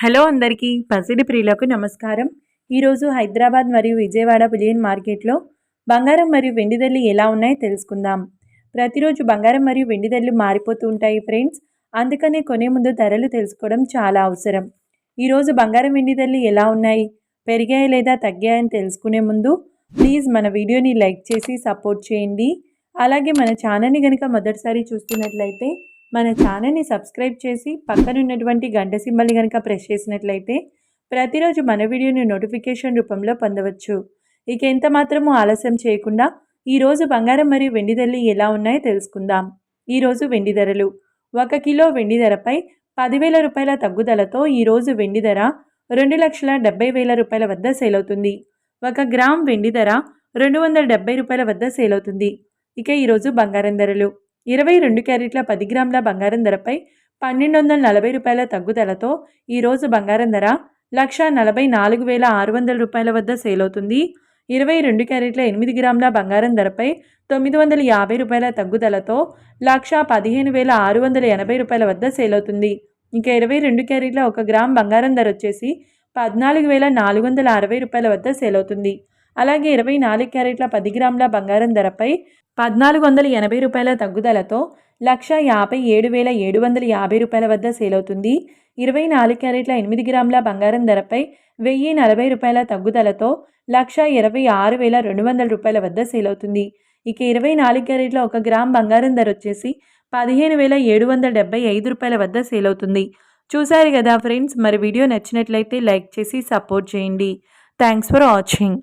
Hello అందరికీ పసిడి ప్రియులకు నమస్కారం. ఈరోజు హైదరాబాద్ మరియు విజయవాడ బులియన్ మార్కెట్లో బంగారం మరియు వెండి ధరలు ఎలా ఉన్నాయో తెలుసుకుందాం. ప్రతిరోజు బంగారం మరియు వెండి ధరలు మారిపోతూ ఉంటాయి ఫ్రెండ్స్. అందుకనే కొనే ముందు ధరలు తెలుసుకోవడం చాలా అవసరం. ఈరోజు బంగారం వెండి ధరలు ఎలా ఉన్నాయి, పెరిగాయి లేదా తగ్గాయని తెలుసుకునే ముందు ప్లీజ్ మన వీడియోని లైక్ చేసి సపోర్ట్ చేయండి. అలాగే మన ఛానల్ని కనుక మొదటిసారి చూస్తున్నట్లయితే మన ఛానల్ని సబ్స్క్రైబ్ చేసి పక్కనున్నటువంటి గంట సింబల్ని కనుక ప్రెస్ చేసినట్లయితే ప్రతిరోజు మన వీడియోని నోటిఫికేషన్ రూపంలో పొందవచ్చు. ఇక ఎంత మాత్రమూ ఆలస్యం చేయకుండా ఈరోజు బంగారం మరియు వెండి ధరలు ఎలా ఉన్నాయో తెలుసుకుందాం. ఈరోజు వెండి ధరలు: 1 కిలో వెండి ధరపై 10,000 రూపాయల తగ్గుదలతో ఈరోజు వెండి ధర 2,70,000 రూపాయల వద్ద సేల్ అవుతుంది. 1 గ్రామ్ వెండి ధర 270 రూపాయల వద్ద సేల్ అవుతుంది. ఇక ఈరోజు బంగారం ధరలు: 22 క్యారెట్ల 10 గ్రాముల బంగారం ధరపై 1,240 రూపాయల తగ్గుదలతో ఈరోజు బంగారం ధర 1,44,600 రూపాయల వద్ద సేల్ అవుతుంది. 22 క్యారెట్ల 8 గ్రాముల బంగారం ధరపై 950 రూపాయల తగ్గుదలతో 1,15,680 రూపాయల వద్ద సేల్ అవుతుంది. ఇంకా 22 క్యారెట్ల 1 గ్రామ్ బంగారం ధర వచ్చేసి 14,460 రూపాయల వద్ద సేల్ అవుతుంది. అలాగే 24 క్యారెట్ల 10 గ్రాముల బంగారం ధరపై 1,480 రూపాయల తగ్గుదలతో 1,57,750 రూపాయల వద్ద సేల్ అవుతుంది. 24 క్యారెట్ల 8 గ్రాముల బంగారం ధరపై 1,040 రూపాయల తగ్గుదలతో 1,26,200 రూపాయల వద్ద సేల్ అవుతుంది. ఇక 24 క్యారెట్ల 1 గ్రామ్ బంగారం ధర వచ్చేసి 15,775 రూపాయల వద్ద సేల్ అవుతుంది. చూసారు కదా ఫ్రెండ్స్, మరి వీడియో నచ్చినట్లయితే లైక్ చేసి సపోర్ట్ చేయండి. Thanks for watching.